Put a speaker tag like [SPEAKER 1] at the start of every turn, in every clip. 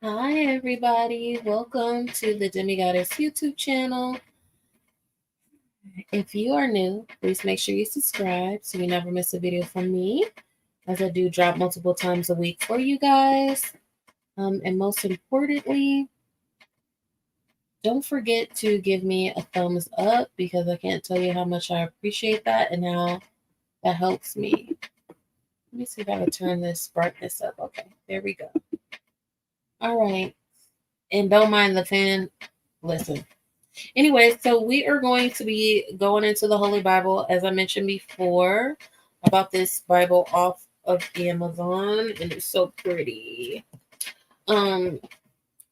[SPEAKER 1] Hi, everybody. Welcome to the Demigodest YouTube channel. If you are new, please make sure you subscribe so you never miss a video from me, as I do drop multiple times a week for you guys. And most importantly, don't forget to give me a thumbs up because I can't tell you how much I appreciate that and how that helps me. Let me see if I can turn this brightness up. Okay, there we go. All right. And don't mind the fan. Listen. Anyway, so we are going to be going into the Holy Bible, as I mentioned before. I bought this Bible off of Amazon, and it's so pretty. But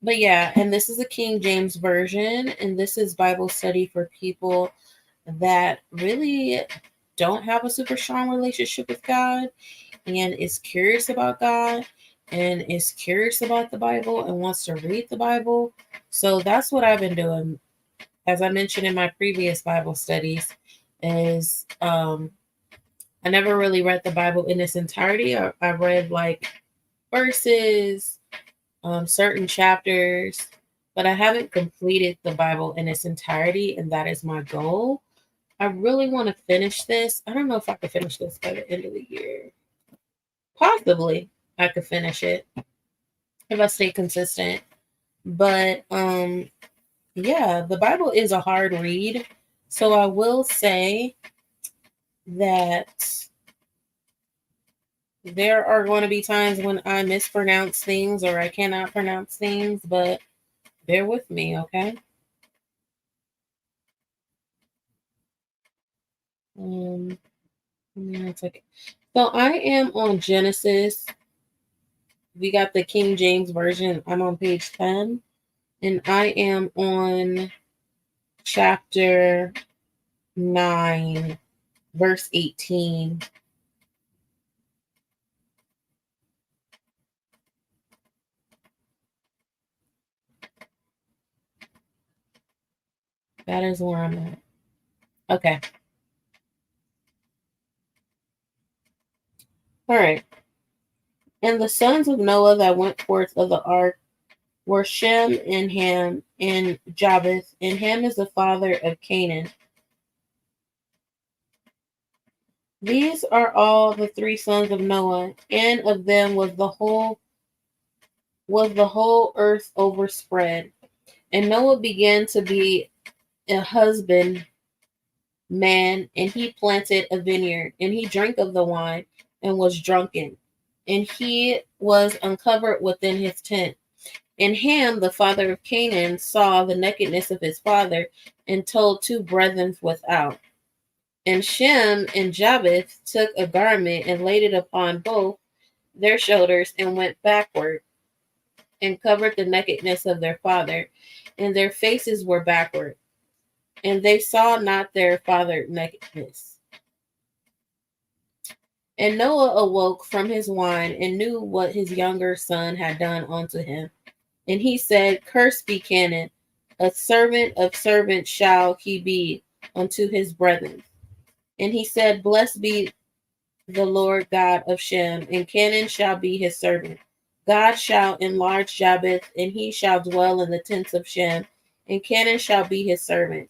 [SPEAKER 1] yeah, and this is a King James version, and this is Bible study for people that really don't have a super strong relationship with God and is curious about God and is curious about the Bible and wants to read the Bible. So that's what I've been doing, as I mentioned in my previous Bible studies, is I never really read the Bible in its entirety. I read like verses, certain chapters, but I haven't completed the Bible in its entirety, and that is my goal. I really want to finish this. I don't know if I could finish this by the end of the year. Possibly I could finish it if I stay consistent. But yeah, the Bible is a hard read. So I will say that there are going to be times when I mispronounce things or I cannot pronounce things, but bear with me, okay? Um, so I am on Genesis. We got the King James version. I'm on page 10, and I am on chapter 9, verse 18. That is where I'm at. Okay. All right. And the sons of Noah that went forth of the ark were Shem and Ham and Japheth, and Ham is the father of Canaan. These are all the three sons of Noah, and of them was the whole earth overspread. And Noah began to be a husbandman, and he planted a vineyard, and he drank of the wine and was drunken, and he was uncovered within his tent. And Ham, the father of Canaan, saw the nakedness of his father, and told two brethren without. And Shem and Japheth took a garment and laid it upon both their shoulders, and went backward, and covered the nakedness of their father, and their faces were backward, and they saw not their father nakedness. And Noah awoke from his wine, and knew what his younger son had done unto him. And he said, Cursed be Canaan, a servant of servants shall he be unto his brethren. And he said, Blessed be the Lord God of Shem, and Canaan shall be his servant. God shall enlarge Japheth, and he shall dwell in the tents of Shem, and Canaan shall be his servant.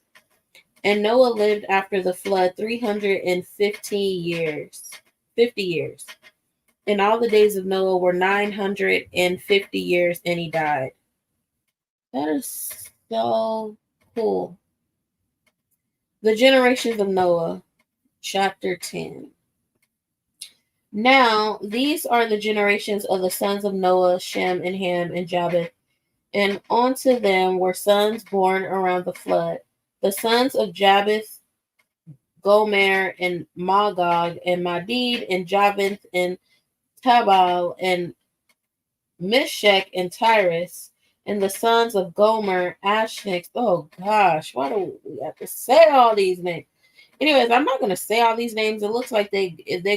[SPEAKER 1] And Noah lived after the flood 315 years, 50 years. And all the days of Noah were 950 years, and he died. That is so cool. The generations of Noah, chapter 10. Now, these are the generations of the sons of Noah, Shem, and Ham, and Japheth. And unto them were sons born around the flood. The sons of Japheth, Gomer, and Magog, and Madid, and Japheth, and Tabal, and Meshech, and Tyrus. And the sons of Gomer, Ashnex. Oh gosh, why do we have to say all these names? Anyways, I'm not going to say all these names. It looks like they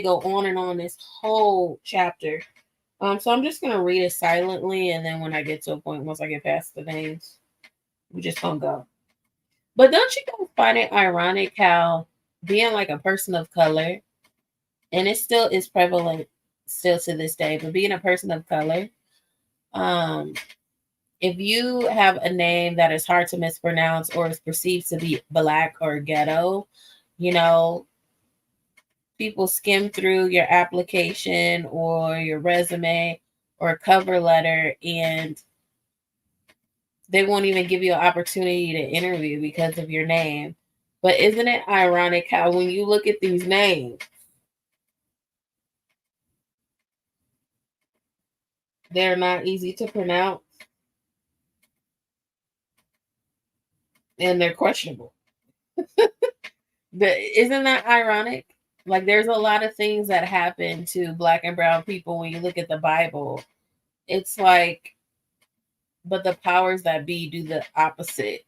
[SPEAKER 1] go on and on this whole chapter. So I'm just going to read it silently, and then when I get to a point, once I get past the names, we just going to go. But don't you guys find it ironic how being like a person of color, and it still is prevalent still to this day, but being a person of color, If you have a name that is hard to mispronounce or is perceived to be black or ghetto, you know, people skim through your application or your resume or cover letter and they won't even give you an opportunity to interview because of your name. But isn't it ironic how when you look at these names, they're not easy to pronounce and they're questionable? Isn't that ironic? Like there's a lot of things that happen to black and brown people when you look at the Bible. It's like, but the powers that be do the opposite.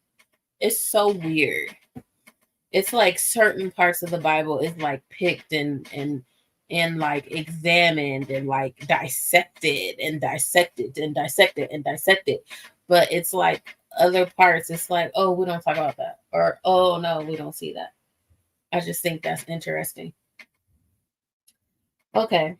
[SPEAKER 1] It's so weird. It's like certain parts of the Bible is like picked and like examined and like dissected and dissected and dissected and dissected. But it's like other parts, it's like, oh, we don't talk about that. Or oh no, we don't see that. I just think that's interesting. Okay.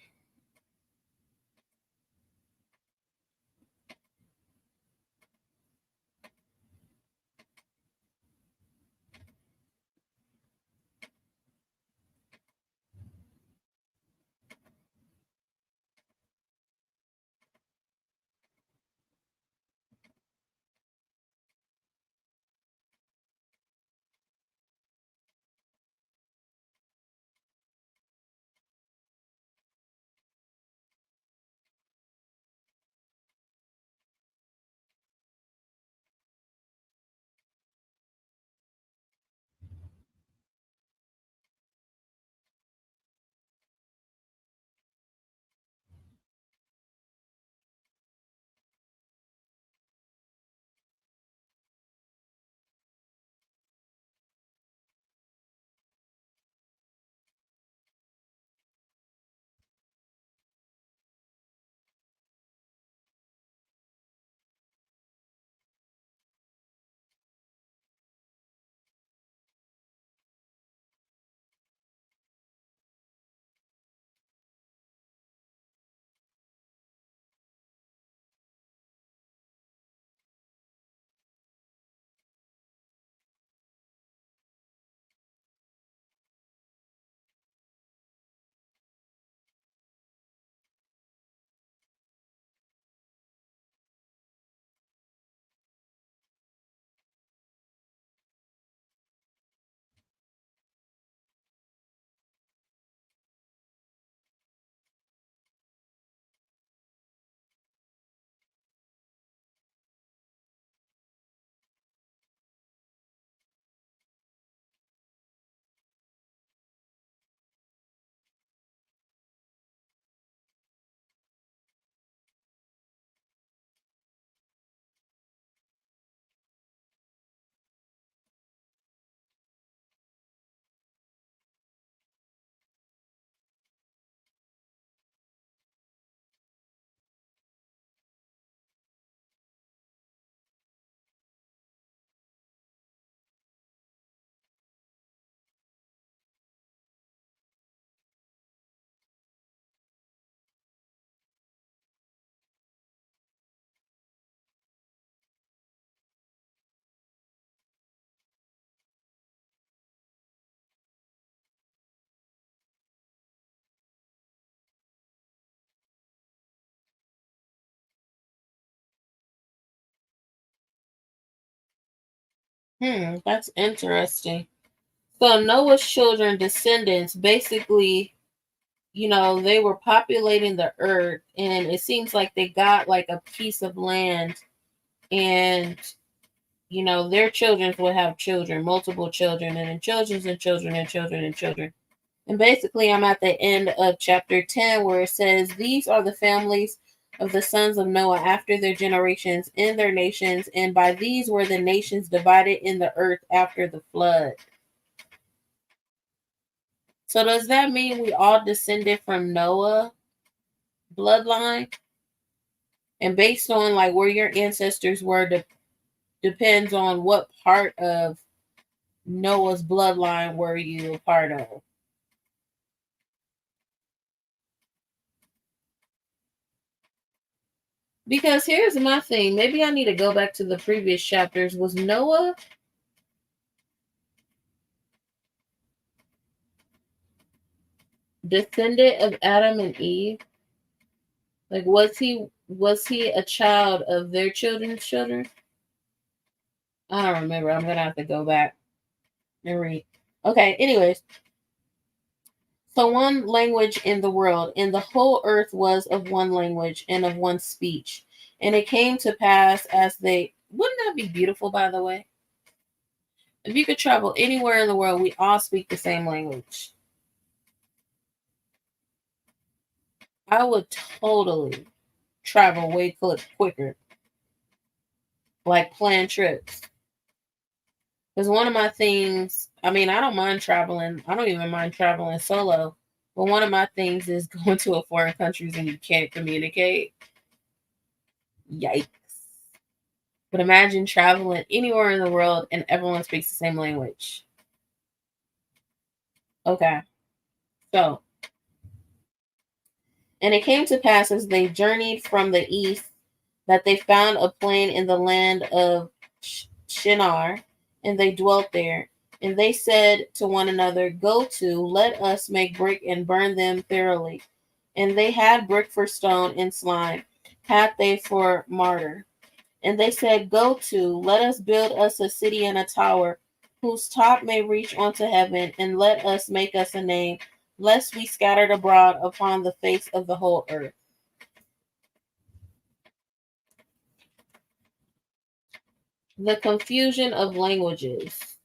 [SPEAKER 1] That's interesting. So Noah's children, descendants, basically, they were populating the earth, and it seems like they got like a piece of land, and their children would have children, multiple children, and then children's and children and children and children. And basically, I'm at the end of chapter 10 where it says, these are the families of the sons of Noah after their generations in their nations, and by these were the nations divided in the earth after the flood. So does that mean we all descended from Noah bloodline? And based on like where your ancestors were, depends on what part of Noah's bloodline were you a part of. Because here's my thing. Maybe I need to go back to the previous chapters. Was Noah descendant of Adam and Eve? Like was he a child of their children's children? I don't remember. I'm gonna have to go back and read. Okay, anyways. So one language in the world, and the whole earth was of one language and of one speech. And it came to pass as they wouldn't that be beautiful, by the way? If you could travel anywhere in the world, we all speak the same language. I would totally travel way quicker, like plan trips. Because one of my things, I mean, I don't mind traveling. I don't even mind traveling solo. But one of my things is going to a foreign countries and you can't communicate. Yikes. But imagine traveling anywhere in the world and everyone speaks the same language. Okay. So, and it came to pass as they journeyed from the east that they found a plain in the land of Shinar, and they dwelt there. And they said to one another, Go to, let us make brick and burn them thoroughly. And they had brick for stone and slime, had they for mortar. And they said, Go to, let us build us a city and a tower, whose top may reach unto heaven, and let us make us a name, lest we scattered abroad upon the face of the whole earth. The confusion of languages.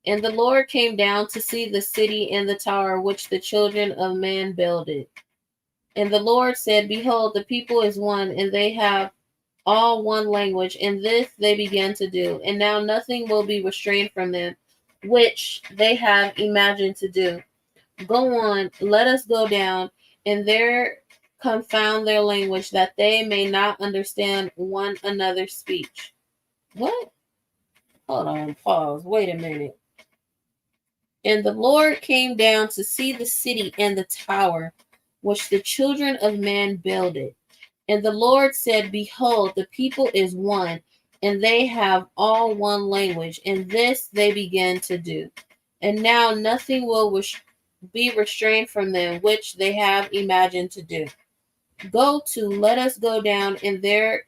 [SPEAKER 1] And the Lord came down to see the city and the tower which the children of man builded. And the Lord said, Behold, the people is one, and they have all one language, and this they began to do. And now nothing will be restrained from them, which they have imagined to do. Go on, let us go down, and there confound their language, that they may not understand one another's speech. What? Hold on, pause. Wait a minute. And the Lord came down to see the city and the tower, which the children of man builded. And the Lord said, Behold, the people is one, and they have all one language, and this they begin to do. And now nothing will be restrained from them, which they have imagined to do. Go to, let us go down, and there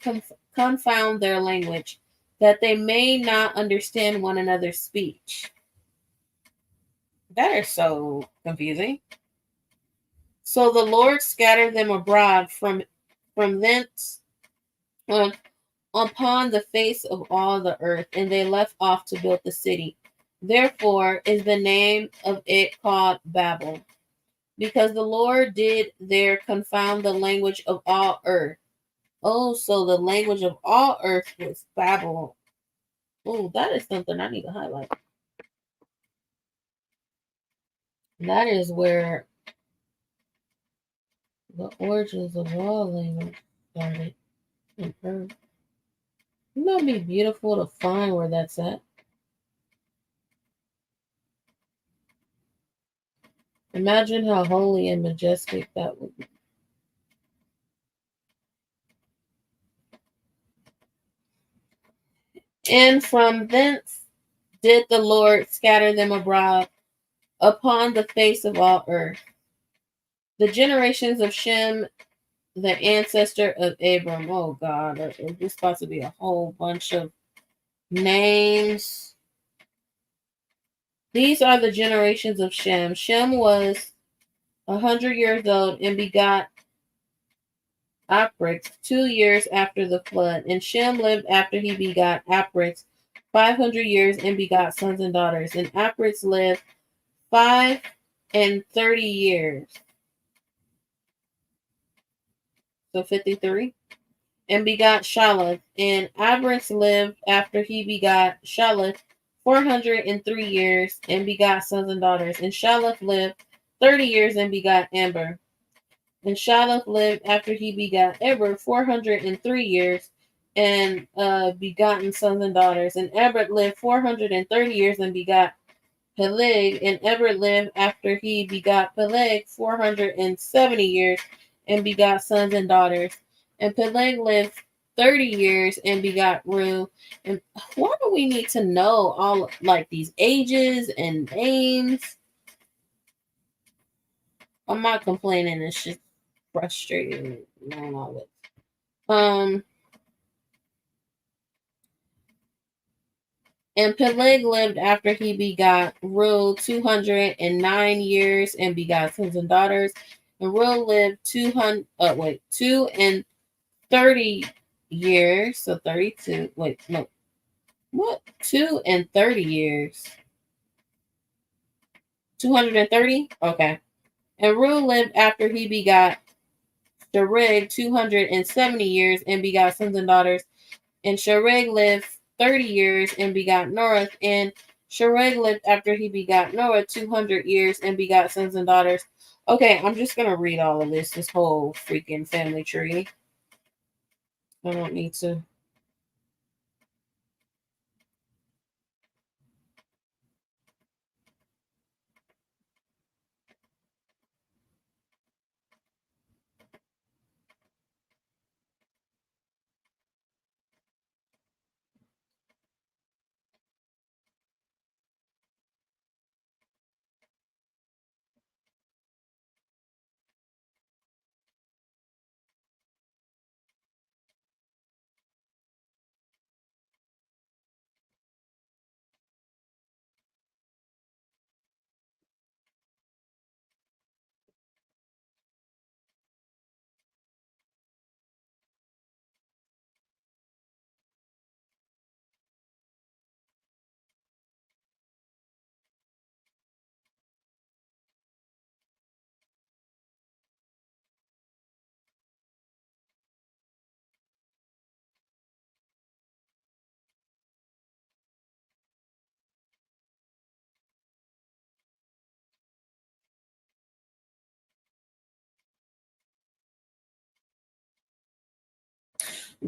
[SPEAKER 1] confound their language, that they may not understand one another's speech. That is so confusing. So the Lord scattered them abroad from thence upon the face of all the earth, and they left off to build the city. Therefore is the name of it called Babel, because the Lord did there confound the language of all earth. Oh, so the language of all earth was Babel. Oh, that is something I need to highlight. That is where the origins of all language started on earth. Wouldn't that be beautiful to find where that's at? Imagine how holy and majestic that would be. And from thence did the Lord scatter them abroad upon the face of all earth. The generations of Shem, the ancestor of Abram. Oh God, this is supposed to be a whole bunch of names. These are the generations of Shem. Shem was 100 years old and begot Aprix 2 years after the flood. And Shem lived after he begot Aprix 500 years and begot sons and daughters. And Aprix lived 530 years. So 53. And begot Shaleth. And Aprix lived after he begot Shaleth 403 years and begot sons and daughters. And Shaleth lived 30 years and begot Amber. And Shaleth lived after he begot Eber 403 years and begotten sons and daughters. And Eber lived 430 years and begot Peleg. And Eber lived after he begot Peleg 470 years and begot sons and daughters. And Peleg lived 30 years and begot Reu. And why do we need to know all like these ages and names? I'm not complaining. It's just frustrating knowing all this. And Peleg lived after he begot Reu 209 years and begot sons and daughters. And Reu lived 230 years. So 32. Wait, no. What? 2 and 30 years. 230? Okay. And Reu lived after he begot Shereg 270 years and begot sons and daughters. And Shereg lived 30 years and begot Norah. And Shereg lived after he begot Noah 200 years and begot sons and daughters. Okay, I'm just going to read all of this whole freaking family tree. I don't need to.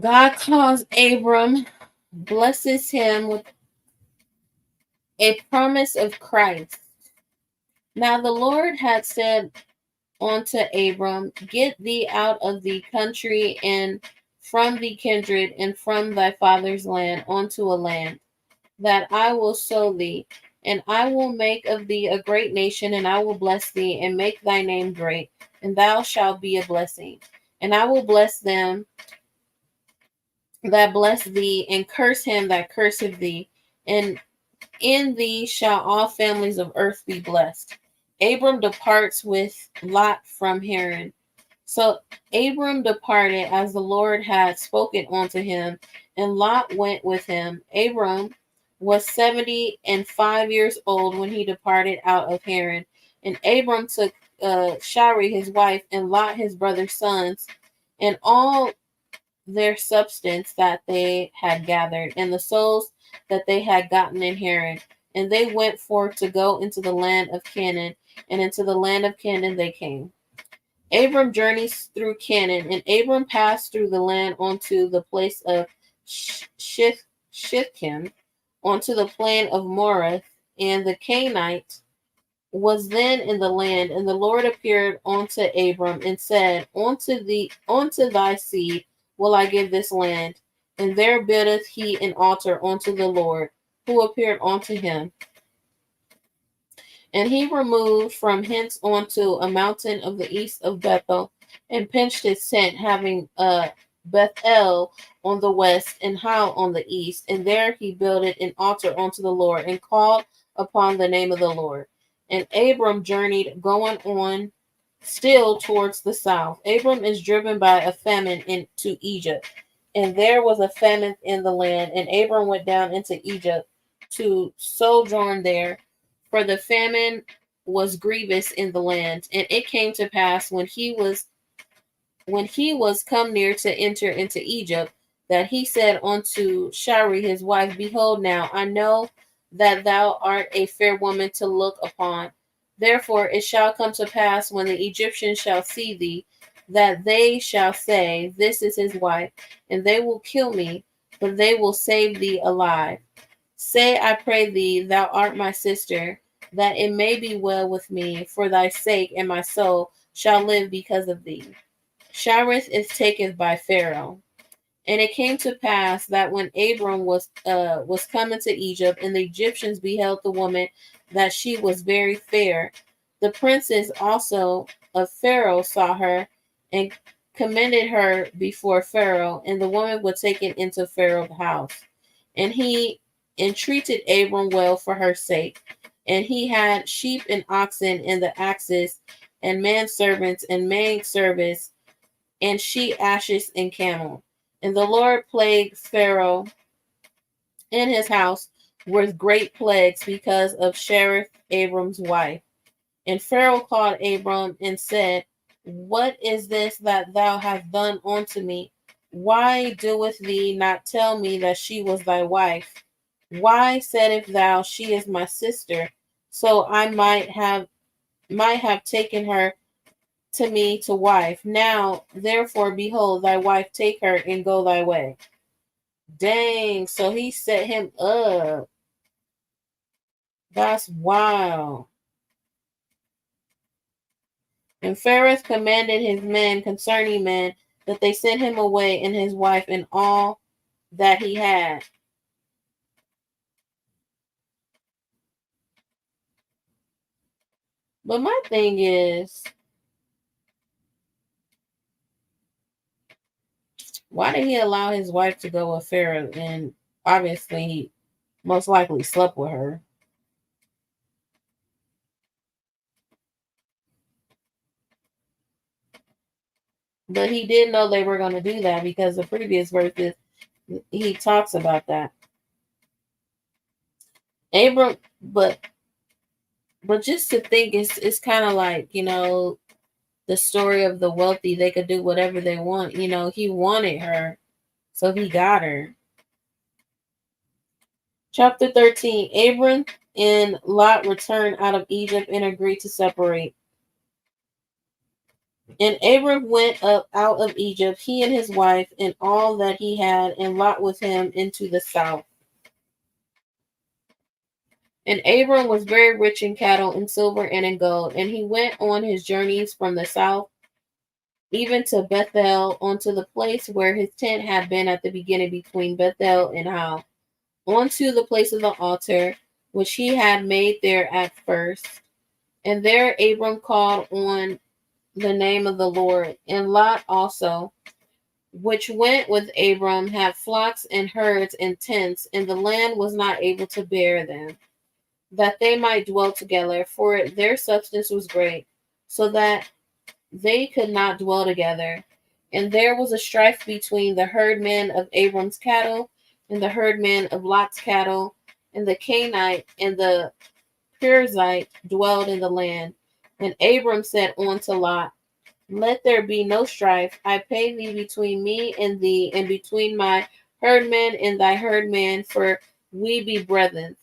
[SPEAKER 1] God calls Abram, blesses him with a promise of Christ. Now the Lord had said unto Abram, get thee out of the country and from the kindred and from thy father's land unto a land that I will sow thee, and I will make of thee a great nation, and I will bless thee and make thy name great, and thou shalt be a blessing. And I will bless them that bless thee, and curse him that curseth thee, and in thee shall all families of earth be blessed. Abram departs with Lot from Haran. So Abram departed as the Lord had spoken unto him, and Lot went with him. Abram was 75 years old when he departed out of Haran. And Abram took Shari his wife, and Lot his brother's sons, and all their substance that they had gathered, and the souls that they had gotten in Haran. And they went forth to go into the land of Canaan, and into the land of Canaan they came. Abram journeys through Canaan, and Abram passed through the land onto the place of Shittim, onto the plain of Moreh, and the Canaanite was then in the land. And the Lord appeared unto Abram and said, unto thy seed will I give this land. And there buildeth he an altar unto the Lord, who appeared unto him. And he removed from hence onto a mountain of the east of Bethel, and pitched his tent, having Bethel on the west and Hai on the east. And there he builded an altar unto the Lord, and called upon the name of the Lord. And Abram journeyed, going on still towards the south. Abram is driven by a famine into Egypt. And there was a famine in the land, and Abram went down into Egypt to sojourn there, for the famine was grievous in the land. And it came to pass when he was come near to enter into Egypt, that he said unto Shari his wife, behold, now I know that thou art a fair woman to look upon. Therefore it shall come to pass, when the Egyptians shall see thee, that they shall say, this is his wife, and they will kill me, but they will save thee alive. Say, I pray thee, thou art my sister, that it may be well with me for thy sake, and my soul shall live because of thee. Cherith is taken by Pharaoh. And it came to pass that when Abram was coming to Egypt, and the Egyptians beheld the woman, that she was very fair, the princes also of Pharaoh saw her, and commended her before Pharaoh, and the woman was taken into Pharaoh's house. And he entreated Abram well for her sake. And he had sheep and oxen and the axes, and manservants and maidservants, and she ashes and camel. And the Lord plagued Pharaoh and his house with great plagues because of Cherith, Abram's wife. And Pharaoh called Abram and said, What is this that thou hast done unto me? Why doeth thee not tell me that she was thy wife? Why saidst thou, She is my sister, so I might have taken her to me to wife? Now, therefore, behold, thy wife, take her and go thy way. Dang, so he set him up. That's wild. And Pharaoh commanded his men concerning men that they sent him away and his wife and all that he had. But my thing is, why did he allow his wife to go with Pharaoh? And obviously, he most likely slept with her. But he did know they were going to do that because the previous verses, he talks about that. Abram, but just to think, it's kind of like, the story of the wealthy. They could do whatever they want. He wanted her, so he got her. Chapter 13. Abram and Lot returned out of Egypt and agreed to separate. And Abram went up out of Egypt, he and his wife, and all that he had, and Lot with him into the south. And Abram was very rich in cattle, and silver, and in gold. And he went on his journeys from the south, even to Bethel, unto the place where his tent had been at the beginning between Bethel and Hal, onto the place of the altar, which he had made there at first. And there Abram called on the name of the Lord. And Lot also, which went with Abram, had flocks and herds and tents, and the land was not able to bear them, that they might dwell together, for their substance was great, so that they could not dwell together. And there was a strife between the herdmen of Abram's cattle and the herdmen of Lot's cattle, and the Canaanite and the Perizzite dwelled in the land. And Abram said unto Lot, Let there be no strife, I pay thee, between me and thee, and between my herdmen and thy herdmen, for we be brethren.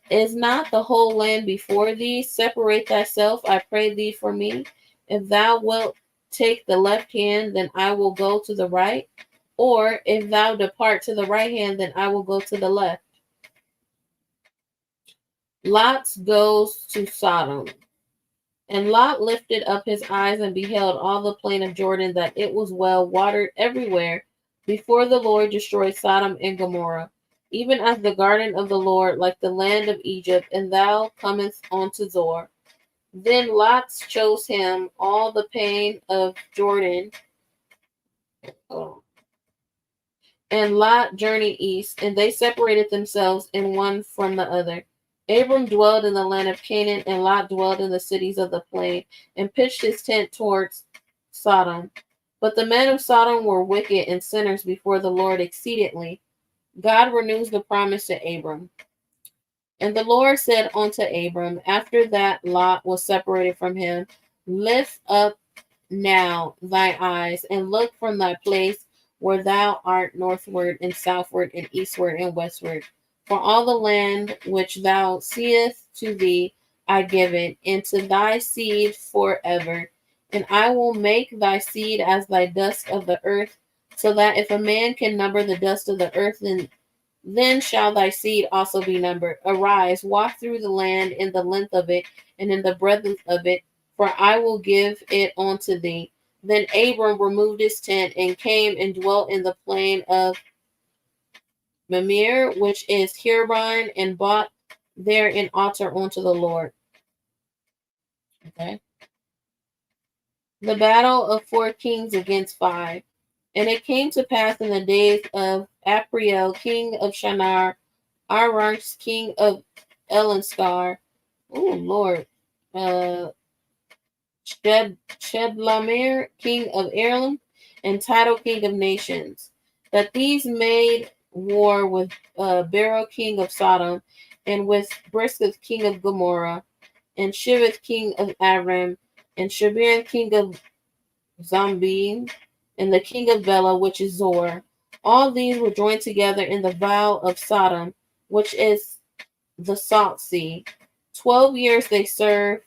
[SPEAKER 1] Is not the whole land before thee? Separate thyself, I pray thee, for me. If thou wilt take the left hand, then I will go to the right. Or if thou depart to the right hand, then I will go to the left. Lot goes to Sodom. And Lot lifted up his eyes and beheld all the plain of Jordan, that it was well watered everywhere, before the Lord destroyed Sodom and Gomorrah, even as the garden of the Lord, like the land of Egypt, and thou comest unto Zoar. Then Lot chose him all the plain of Jordan, and Lot journeyed east, and they separated themselves in one from the other. Abram dwelled in the land of Canaan, and Lot dwelled in the cities of the plain, and pitched his tent towards Sodom. But the men of Sodom were wicked and sinners before the Lord exceedingly. God renews the promise to Abram. And the Lord said unto Abram, after that Lot was separated from him, Lift up now thy eyes, and look from thy place where thou art, northward and southward and eastward and westward. For all the land which thou seest to thee I give it, and to thy seed forever. And I will make thy seed as thy dust of the earth, so that if a man can number the dust of the earth, then shall thy seed also be numbered. Arise, walk through the land in the length of it, and in the breadth of it, for I will give it unto thee. Then Abram removed his tent and came and dwelt in the plain of Mamre, which is Hebron, and bought there an altar unto the Lord. Okay. The battle of 4 kings against 5. And it came to pass in the days of Apriel, king of Shinar, Aranx, king of Elanskar, oh Lord, Chedlamir, king of Elam, and Tidal, king of nations, that these made war with Beryl, king of Sodom, and with Brisketh, king of Gomorrah, and Shiveth, king of Aram, and Shabir, king of Zombie, and the king of Bela, which is Zor. All these were joined together in the Vale of Sodom, which is the Salt Sea. 12 years they served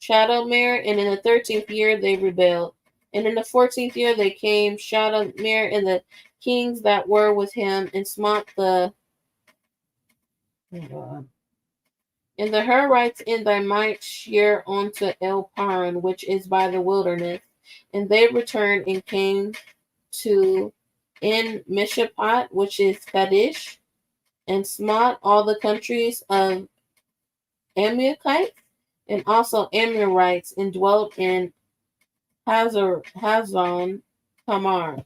[SPEAKER 1] Shadowmere, and in the 13th year they rebelled. And in the 14th year they came Shadowmere and the kings that were with him, and smote the and the Hurites in thy might shear unto El Paran, which is by the wilderness. And they returned and came to En Mishpat, which is Kadesh, and smote all the countries of Amalekites, and also Amorites, and dwelt in Hazon Tamar.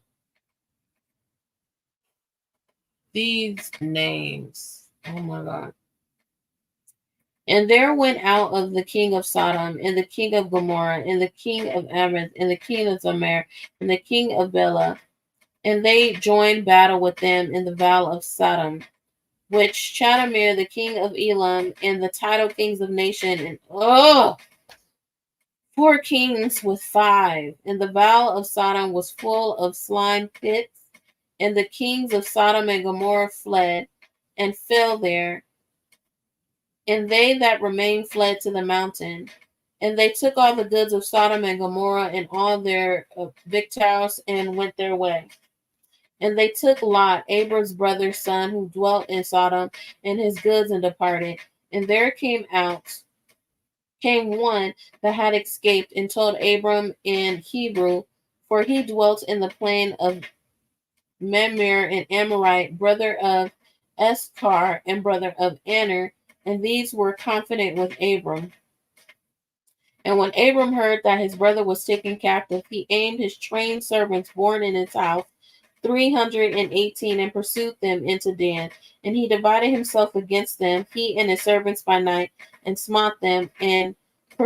[SPEAKER 1] These names. Oh my God. And there went out of the king of Sodom, and the king of Gomorrah, and the king of Amath, and the king of Zamar, and the king of Bela, and they joined battle with them in the vale of Sodom, which Chadamir, the king of Elam, and the title kings of nation, and 4 kings with 5. And the vale of Sodom was full of slime pits, and the kings of Sodom and Gomorrah fled and fell there. And they that remained fled to the mountain. And they took all the goods of Sodom and Gomorrah and all their victuals and went their way. And they took Lot, Abram's brother's son, who dwelt in Sodom, and his goods, and departed. And there came one that had escaped, and told Abram in Hebrew, for he dwelt in the plain of Mamre, an Amorite, brother of Eskar, and brother of Aner, and these were confident with Abram. And when Abram heard that his brother was taken captive, he aimed his trained servants born in his house, 318, and pursued them into Dan. And he divided himself against them, he and his servants by night, and smote them, and